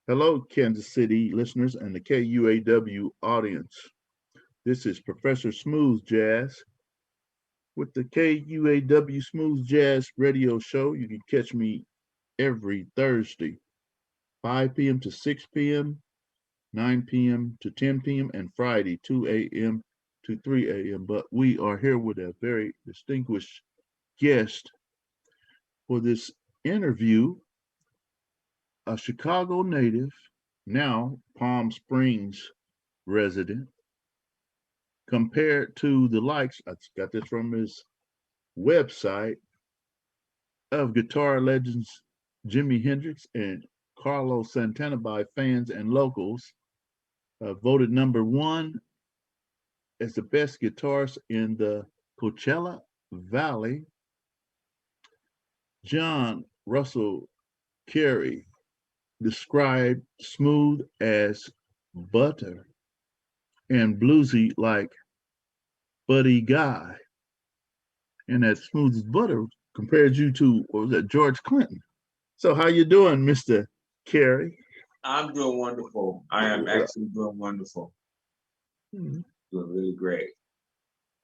Hello, Kansas City listeners and the KUAW audience. This is Professor Smooth Jazz with the KUAW Smooth Jazz radio show. You can catch me every Thursday, 5 p.m. to 6 p.m., 9 p.m. to 10 p.m., and Friday, 2 a.m. to 3 a.m. But we are here with a very distinguished guest for this interview, a Chicago native, now Palm Springs resident, compared to the likes, I got this from his website, of guitar legends Jimi Hendrix and Carlos Santana by fans and locals, voted number one as the best guitarist in the Coachella Valley. John Russell Carey described smooth as butter and bluesy like Buddy Guy. And that smooth as butter compared you to, what was that, George Clinton. So how you doing, Mr. Carey? I'm doing wonderful. I am actually doing wonderful. Hmm. Doing really great.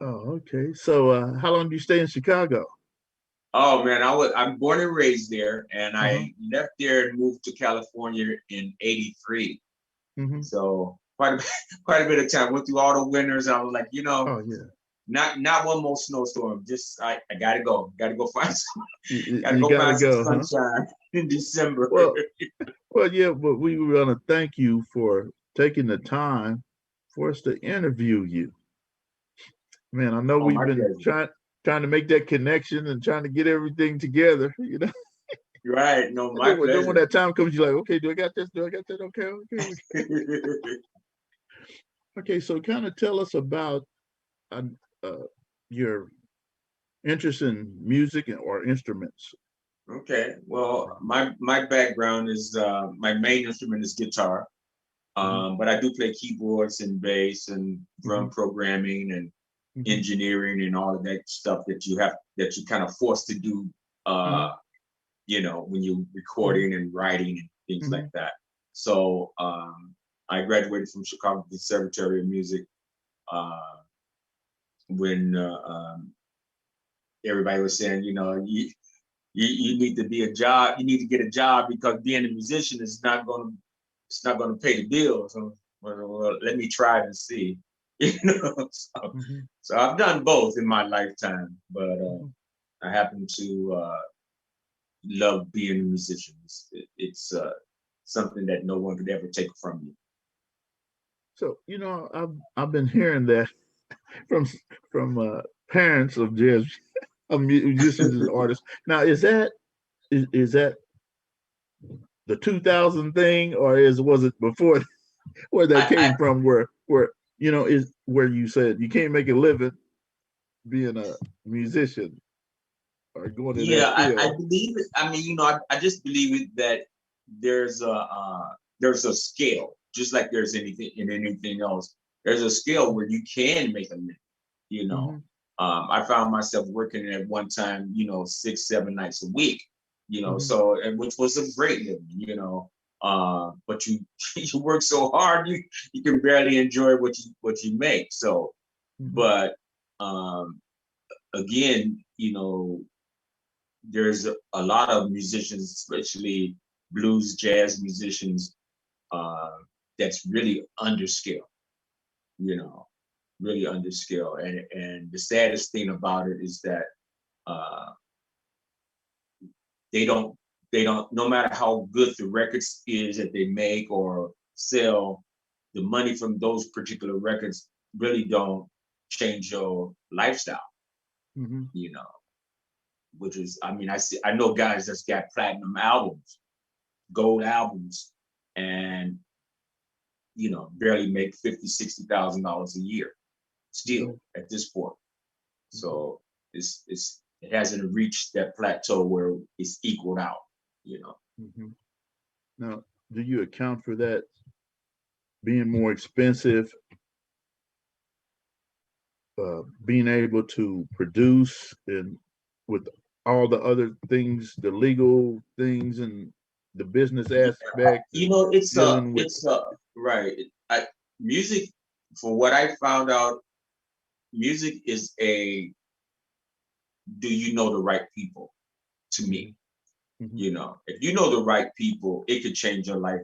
Oh, okay. So how long do you stay in Chicago? Oh man, I'm born and raised there, and Uh-huh. I left there and moved to California in '83. Hmm. So quite a bit of time. Went through all the winters. I was like, Oh, yeah. not one more snowstorm. Just I gotta go. Gotta go find gotta You go got to find some go, huh? sunshine in December. Well, well, yeah, but we were going to thank you for taking the time for us to interview you. Man, I know Oh, we've my been pleasure. trying to make that connection and trying to get everything together, you know. You're right. No, And my then when pleasure. that time comes, you're like, okay, do I got this? Do I got that? Okay, okay, okay. So, kind of tell us about uh, uh, your interest in music or instruments. Okay. Well, my background is my main instrument is guitar. Hmm. But I do play keyboards and bass and Hmm. drum programming and Hmm. engineering and all of that stuff that you kind of forced to do uh, Hmm. when you're Hmm. recording and writing and things like Hmm. that. So I graduated from Chicago Conservatory of Music uh, when everybody was saying, you need to be a job, you need to get a job because being a musician is not gonna pay the bills. Well, let me try it and see. So, Hmm. so I've done both in my lifetime, but Hmm. I happen to love being a musician. It's something that no one could ever take from you. So I've been hearing that from from parents of jazz of musicians and artists. Now, is that the 2000 thing, or is was it before where that I, came from? Where is where you said you can't make a living being a musician or going in that Yeah, I field. believe it. I mean, I just believe it that there's a scale, just like there's anything in anything else. There's a scale where you can make a living. You know, Mm-hmm. I found myself working at one time, 6, 7 nights a week. Mm-hmm. So and which was a great living. But you you work so hard, you can barely enjoy what you make. So, Mm-hmm. but again, there's a lot of musicians, especially blues, jazz musicians, uh, that's really under scale, you know, really under scale. And the saddest thing about it is that uh, they don't no matter how good the records is that they make or sell, the money from those particular records really don't change your lifestyle, Mm-hmm. you know, which is, I mean, I know guys that's got platinum albums, gold albums, and barely make 50, $60,000 a year Mm-hmm. still at this point. So it hasn't reached that plateau where it's equaled out, you know. Mm-hmm. Now, do you account for that being more expensive, being able to produce and with all the other things, the legal things and the business Yeah, aspect and it's dealing with. right. Music, for what I found out, music is a, do you know the right people? To me, Mhm, if you know the right people, it could change your life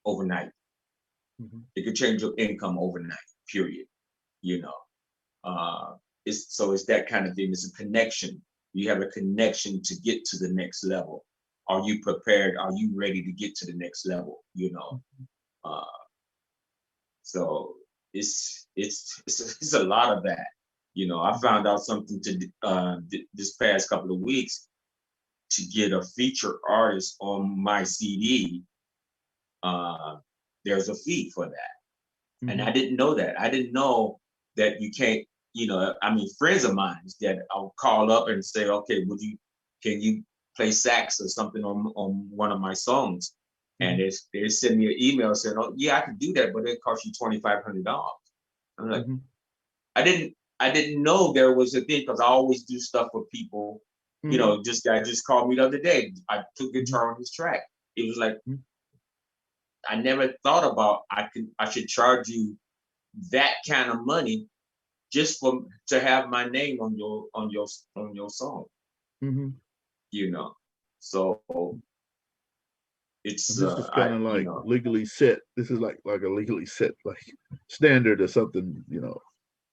overnight. mhm, It could change your income overnight. Period. You know, it's that kind of thing. It's a connection. You have a connection to get to the next level. Are you prepared? Are you ready to get to the next level? Uh, so it's a lot of that. I mhm, found out something this past couple of weeks, to get a feature artist on my CD. Uh, there's a fee for that. And I mhm, didn't know that. I didn't know that you can't, I mean, friends of mine that I'll call up and say, okay, can you play sax or something on one of my songs? And mhm, they send me an email saying, oh yeah, I can do that, but it costs you $2,500. I'm like, mhm, I didn't, I didn't know there was a thing, because I always do stuff for people. mhm, This guy just called me the other day. I took mhm, guitar on his track. It was like, mhm, I never thought about I should charge you that kind of money just for to have my name on your song, mhm. you know. So And it's this is kind I of like legally set. This is like a legally set like standard or something.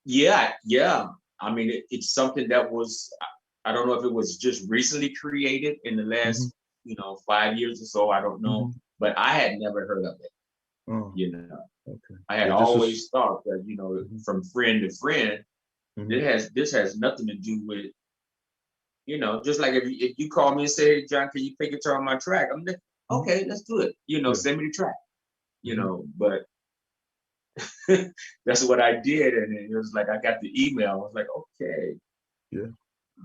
yeah. I mean, it's something that was, I don't know if it was just recently created in the Mhm, last 5 years or so. I don't know, mhm. but I had never heard of it. Oh, You know, okay. I had Yeah, this is. always thought that Mhm, from friend to friend, mhm, this has nothing to do with. Just like if you call me and say, hey, John, can you play guitar on my track? I'm like, mhm. okay, let's do it. Yeah. Send me the track. Mhm, But that's what I did, and it was like I got the email. I was like, okay, yeah.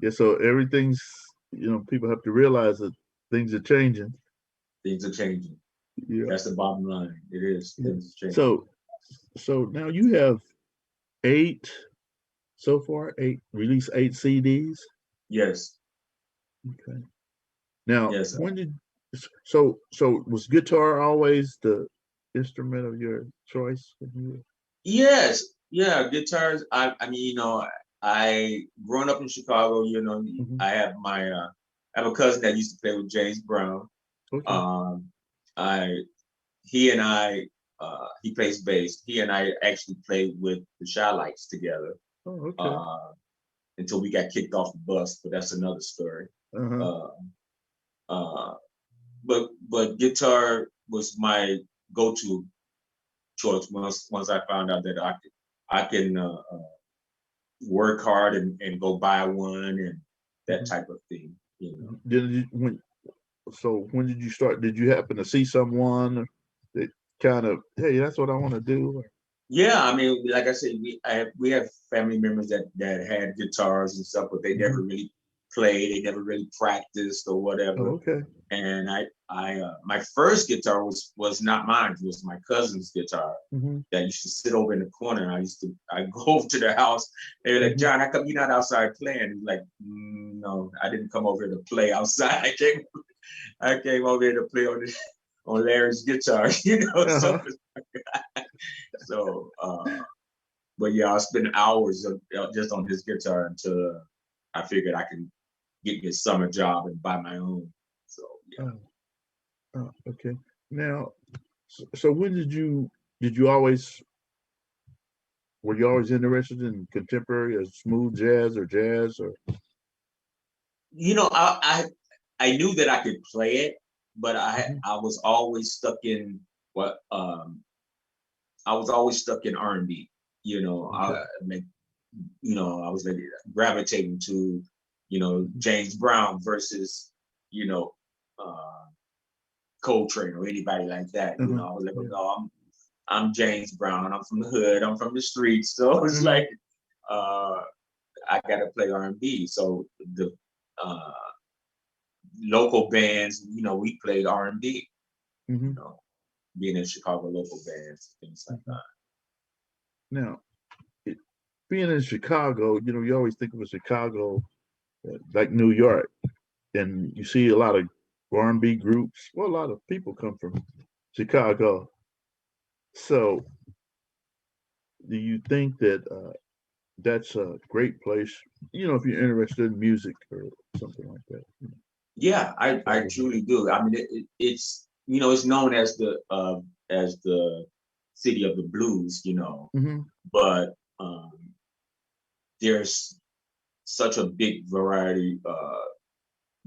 Yeah. So everything's. People have to realize that things are changing. things are changing. Yeah. That's the bottom line. It is. Yeah. Things are changing. So now you have eight so far. Eight release 8 CDs. Yes, Okay. Now, yes, when did so was guitar always the instrument of your choice when you yes, yeah. Guitars. I mean, I growing up in Chicago. Mhm. I have a cousin that used to play with James Brown. Okay. Um, I he and I, he plays bass. He and I actually played with the Shy Lights together, Oh, okay. uh, until we got kicked off the bus, but that's another story. Uh-huh. Uh, uh, but guitar was my go-to choice once I found out that I can work hard and go buy one and that Mhm. type of thing. Did you when did you start? Did you happen to see someone that kind of, hey, that's what I want to do? Yeah, I mean, like I said, we have family members that had guitars and stuff, but they never Mhm. really played. They never really practiced or Oh, whatever. okay. And my first guitar was not mine. It was my cousin's guitar Hmm. that used to sit over in the corner. I go over to their house. They were like, Hmm. John, how come you're not outside playing? He's like, no, I didn't come over here to play outside. I came over here to play on Larry's guitar. Uh-huh. So but yeah, I spent hours just on his guitar until I figured I can get me a summer job and buy my own. So yeah. Oh, oh, okay. Now, so when did you always were you always interested in contemporary or smooth jazz or jazz or? I knew that I could play it, but I Mhm. I was always stuck in what I was always stuck in R&B. Okay. I was like gravitating to James Brown versus you know uh Coltrane or anybody like that. Uh-huh. I was like, oh, Yeah. no, I'm James Brown. I'm from the hood. I'm from the streets. So it's Hmm. like uh, I got to play R&B. So the uh, local bands, we played R&B. You Hmm. know, being in Chicago, local bands, things like Hmm. that. Now, it, being in Chicago, you always think of a Chicago like New York, and you see a lot of R&B groups. Well, a lot of people come from Chicago. So, do you think that that's a great place? If you're interested in music or something like that. Yeah, I Travel. truly do. I mean, it's it's known as the city of the blues, Mm-hmm. but there's such a big variety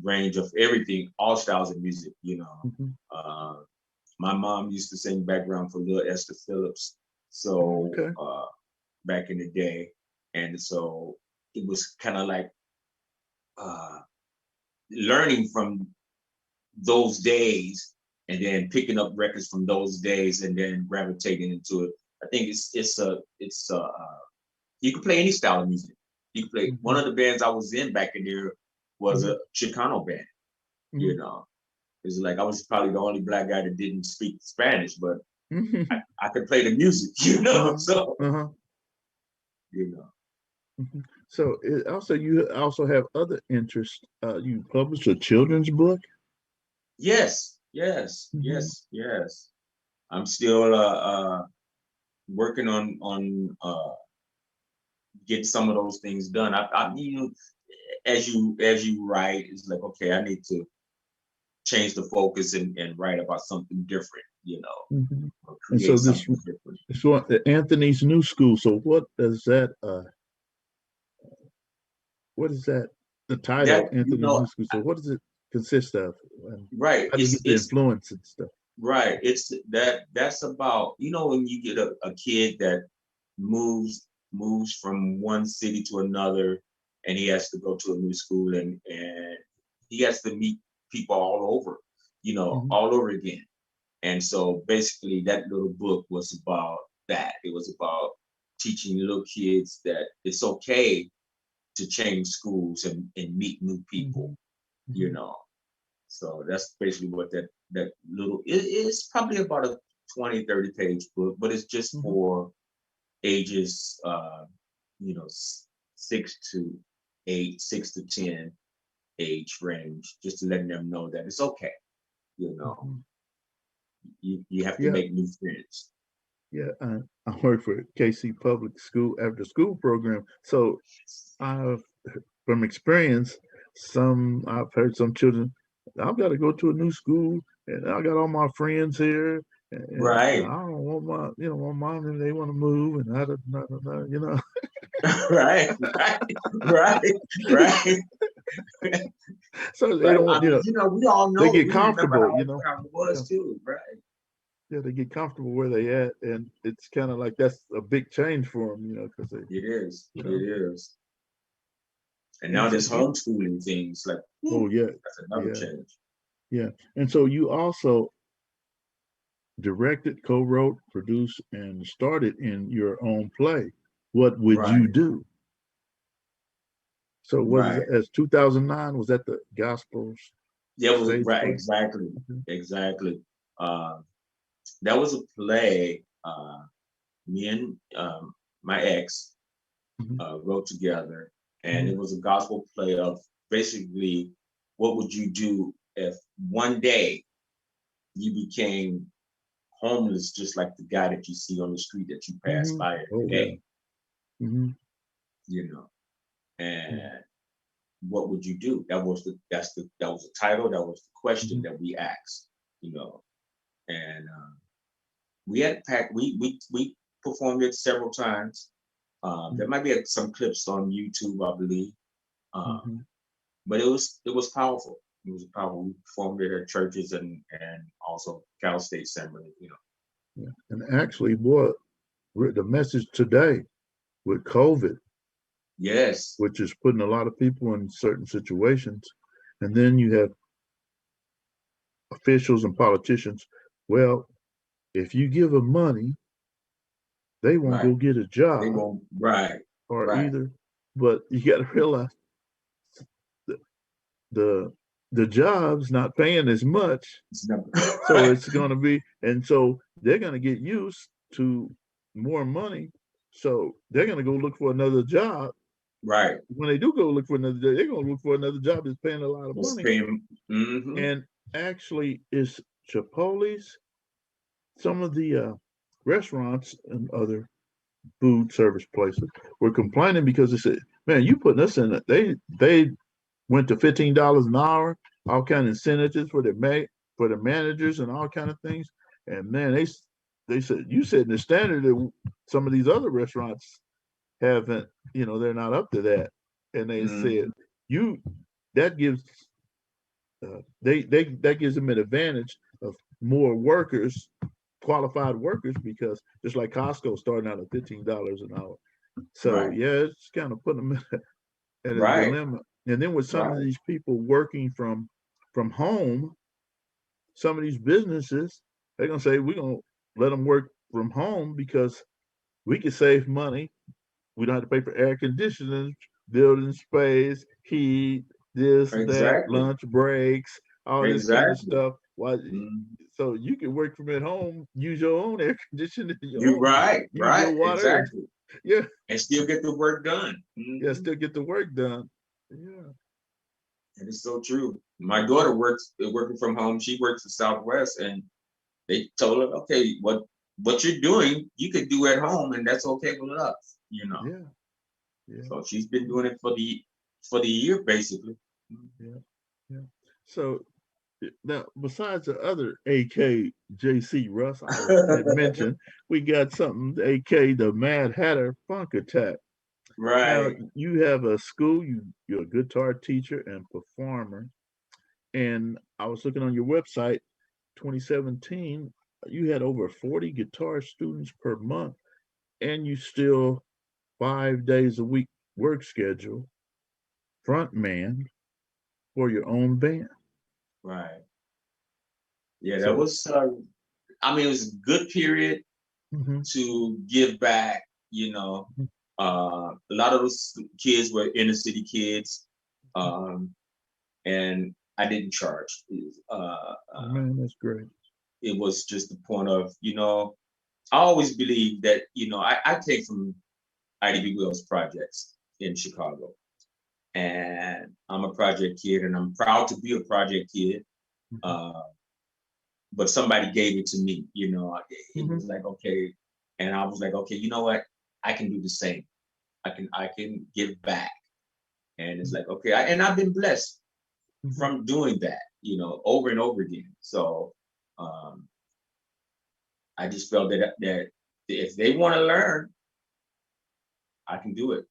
range of everything, all styles of music. Mm-hmm. Uh, my mom used to sing background for Lil Esther Phillips, so Okay. back in the day, and so it was kind of like uh, learning from those days and then picking up records from those days and then gravitating into it. I think you can play any style of music. You can play one Mm-hmm. of the bands I was in back in there was Mm-hmm. a Chicano band, Mm-hmm. you know. It's like I was probably the only black guy that didn't speak Spanish, but Mm-hmm. I could play the music, you know. Uh-huh. So, Uh-huh. you know. Mhm. So also you also have other interests. You published a children's book. Yes, yes, Hmm. yes, yes. I'm still working on get some of those things done. As you write, it's like okay, I need to change the focus and write about something different, Hmm. or And so create this something different. this one, Anthony's New School. So what does that? What is that? The title, That Anthony's New School. So what does it consist of? And right. how do you get the It's influence and stuff? right. That's about when you get a kid that moves from one city to another, and he has to go to a new school and he has to meet people all over, Hmm. all over again. And so basically, that little book was about that. It was about teaching little kids that it's okay to change schools and meet new people, Hmm. you Hmm. know. So that's basically what that little it's probably about a 20-30 page book, but it's just Hmm. for ages you know, 6 to 8, 6 to 10 age range, just to letting them know that it's okay, you know. Hmm. You have to Yeah, make new friends. yeah. I work for KC Public School after school program. So I've from experience, I've heard some children, I've got to go to a new school and I got all my friends here. And I Right. don't want my mom and they want to move and Right, right, right, right, so they right. don't I want, mean, we all they know, get we remember comfortable, how it yeah, was too, right? yeah, they get comfortable where they at. And it's kind of like, that's a big change for them, because they, It is, you it know, is. And and now so this homeschooling things, like, oh yeah, that's another yeah, change. yeah. And so you also directed, co-wrote, produced, and started in your own play. What would Right, you do? So what is right. it? As 2009, was that the gospel Yeah, it was stage right, play? exactly, Okay. exactly. That was a play. Me and my ex Hmm. wrote together, and Hmm. it was a gospel play of basically what would you do if one day you became homeless, just like the guy that you see on the street that you pass Hmm. by every Oh yeah. day, Hmm. you know, Yeah. and what would you do? That was the title, that was the question Hmm. that we asked, and we had packed, we performed it several times. There might be some clips on YouTube, I believe. Um, Hmm. but it was powerful. It was powerful. We performed it at churches and also Cal State Assembly. Yeah. And actually, boy, the message today with COVID, Yes, which is putting a lot of people in certain situations, and then you have officials and politicians. Well, if you give them money, they won't right. go get a They job won't. Right, or right. either. But you got to realize the the the job's not paying as much, It's never so right, it's going to be, and so they're going to get used to more money. So they're going to go look for another job. right. When they do go look for another job, they're going to look for another job that's paying a lot of It's money. paying. Mm-hmm. And actually is Chipotle's. Some of the restaurants and other food service places were complaining because they said, "Man, you putting us in it." They went to $15 an hour, all kind of incentives for for the managers and all kind of things. And man, they said you setting the standard that some of these other restaurants haven't. They're not up to that. And they said Mhm. you that gives they that gives them an advantage of more workers, qualified workers, because just like Costco starting out at $15 an hour. So Right, yeah, it's kind of putting them at a right, dilemma. And then with some of right. these people working from home, some of these businesses, they're gonna say we're gonna let them work from home because we can save money. We don't have to pay for air conditioning, building space, heat, this, that, Exactly, lunch breaks, all this kind of exactly. stuff. Why? Mhm. So you can work from at home, use your own air conditioning, You're right, use your right, water. exactly. Yeah, And still get the work done. yeah, Mhm. still get the work done. Yeah. And it's so true. My daughter works working from home. She works for Southwest, and they told her, okay, what you're doing, you could do at home, and that's okay with us, you know. Yeah, yeah, So she's been doing it for the year basically. yeah, yeah. So now, besides the other AKJC Russ I had mentioned, we got something AK the Mad Hatter Funk Attack. Now Right. you have a school, you're a guitar teacher and performer, and I was looking on your website, 2017, you had over 40 guitar students per month, and you still 5 days a week work schedule, front man for your own band. Right. Yeah, that So, was I mean it was a good period mhm, to give back, you know. A lot of those kids were inner city kids. Um, and I didn't charge. man, that's great. It was just the point of, I always believe that, I came from IDB Wells projects in Chicago, and I'm a project kid, and I'm proud to be a project kid. Mhm, Uh, but somebody gave it to me, it mhm, was like, okay. And I was like, okay, you know what? I can do the same. I can give back. And it's mhm, like, okay, and I've been blessed mhm, from doing that, over and over again. So um, I just felt that if they want to learn, I can do it.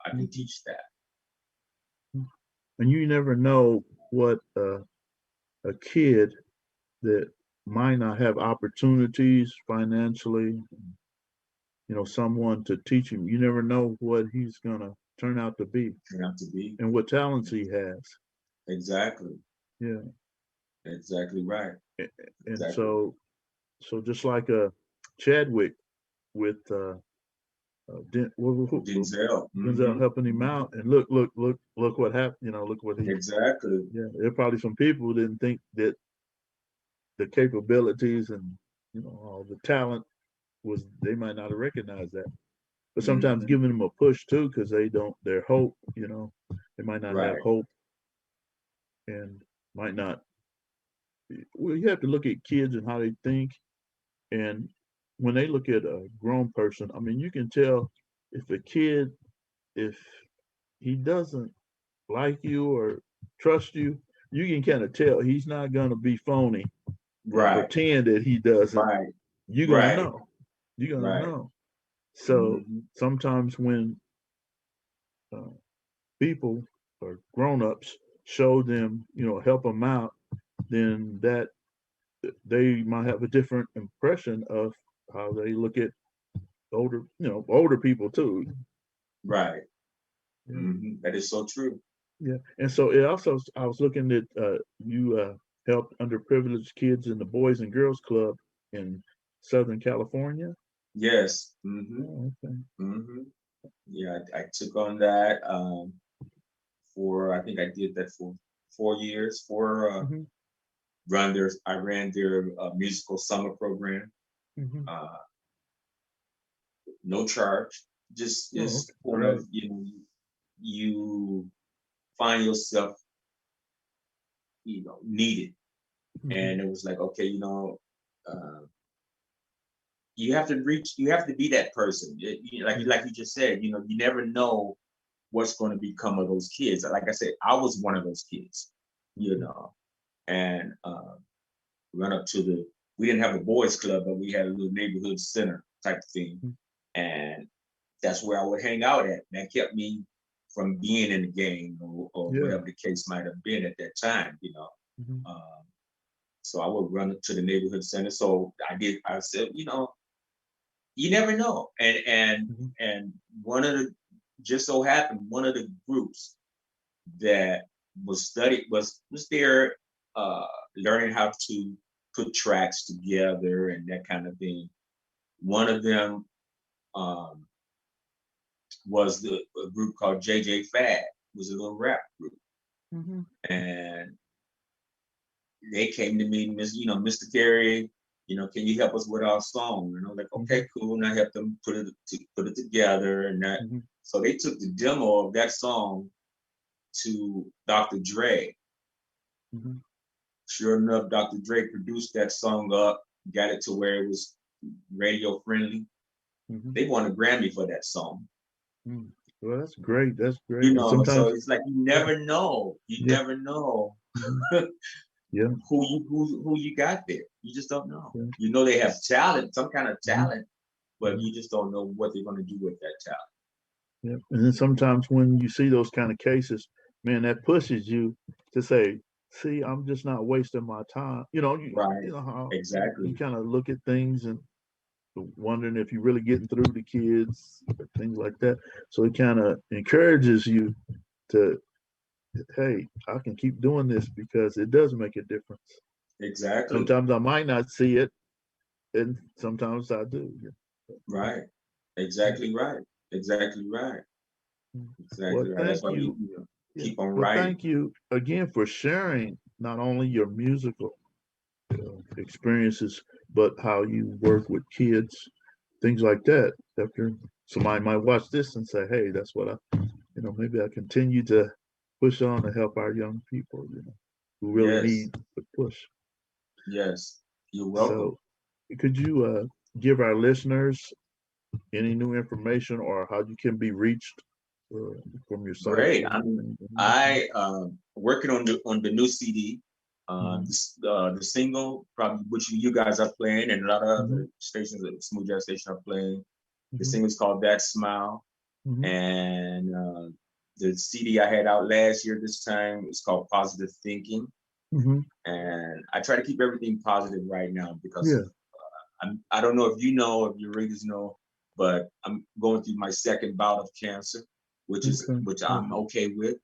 I can mhm, teach that. mhm. And you never know what a kid that might not have opportunities financially, someone to teach him. You never know what he's gonna turn out to be Turn out to be and what talents he has. exactly, Yeah, exactly right, and exactly. so just like Chadwick with Denzel. Denzel helping him out, and look what happened. Look what he. Exactly. Yeah, there are probably some people who didn't think that the capabilities and all the talent was, they might not have recognized that. But sometimes Hmm. giving them a push too, because their hope, they might not have Right. hope and might not. Well, you have to look at kids and how they think, and when they look at a grown person, I mean, you can tell if a kid, if he doesn't like you or trust you, you can kind of tell he's not gonna be phony and Right. pretend that he doesn't. Right. You're gonna Right. know. You're gonna Right. know. So Hmm. sometimes when uh, people or grown-ups show them, help them out, then that they might have a different impression of how they look at older people too. Right. Yeah, That is so true. yeah. And so it also, I was looking at you helped underprivileged kids in the Boys and Girls Club in Southern California. Yes. Hmm. Oh, okay. Hmm. Yeah, I took on that for I think I did that for 4 years. Hmm. I ran their musical summer program. Hmm. Uh, no charge. Just Oh, is okay. point Great. of you find yourself needed. And it was like, okay, you have to be that person. Like you just said, you never know what's going to become of those kids. Like I said, I was one of those kids, and run up to we didn't have a boys club, but we had a little neighborhood center type of thing. And that's where I would hang out at. That kept me from being in the gang or whatever the case might have been at that time, so I would run to the neighborhood center. So I said, you never know. And just so happened, one of the groups that was there learning how to put tracks together and that kind of thing. One of them was a group called JJ Fad, was a little rap group. And they came to me, Mr. Carey, can you help us with our song? And I was like, okay, cool. And I helped them put it together and that. So they took the demo of that song to Dr. Dre. Sure enough, Dr. Dre produced that song up, got it to where it was radio friendly. They won a Grammy for that song. Well, that's great. That's great. Sometimes, so it's like you never know. You never know who you got there. You just don't know. You know they have talent, some kind of talent, but you just don't know what they're going to do with that talent. And then sometimes when you see those kind of cases, man, that pushes you to say, see, I'm just not wasting my time. Right. How Exactly. you kind of look at things and wondering if you're really getting through to kids, things like that. So it kind of encourages you to, hey, I can keep doing this because it does make a difference. Exactly. Sometimes I might not see it, and sometimes I do. Right. Exactly right. Exactly right. Exactly right. That's why you keep on writing. Thank you again for sharing not only your musical experiences, but how you work with kids, things like that. After somebody might watch this and say, hey, that's what maybe I continue to push on to help our young people, who really need the push. Yes, you're welcome. So could you give our listeners any new information or how you can be reached from your site? Great. I working on the new CD. The single, probably which you guys are playing, and a lot of other stations, smooth jazz station, are playing. The single is called "That Smile," and the CD I had out last year this time is called "Positive Thinking." And I try to keep everything positive right now because I don't know if your readers know, but I'm going through my second bout of cancer, which I'm okay with.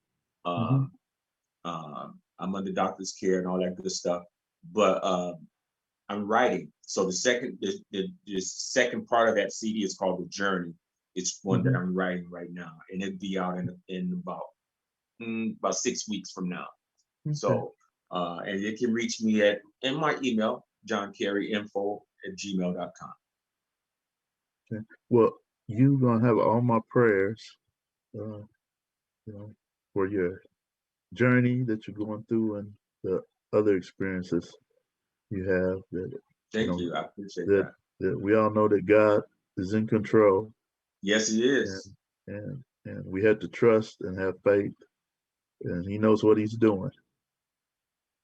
I'm under doctor's care and all that good stuff, but I'm writing. So the second part of that CD is called The Journey. It's one that I'm writing right now, and it'll be out in about 6 weeks from now. So and you can reach me in my email, johncareyinfo@gmail.com. Okay. Well, you're gonna have all my prayers, for your journey that you're going through and the other experiences you have. Thank you. I appreciate that. That we all know that God is in control. Yes, He is. And we have to trust and have faith, and He knows what He's doing.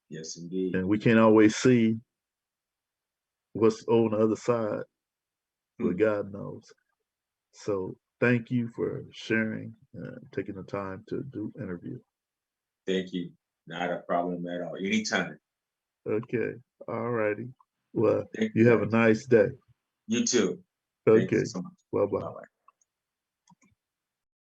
Yes, indeed. And we can't always see what's on the other side, but God knows. So thank you for sharing, taking the time to do interview. Thank you. Not a problem at all. Anytime. Okay. All righty. Well, you have a nice day. You too. Okay. Thank you so much. Bye-bye. Bye-bye.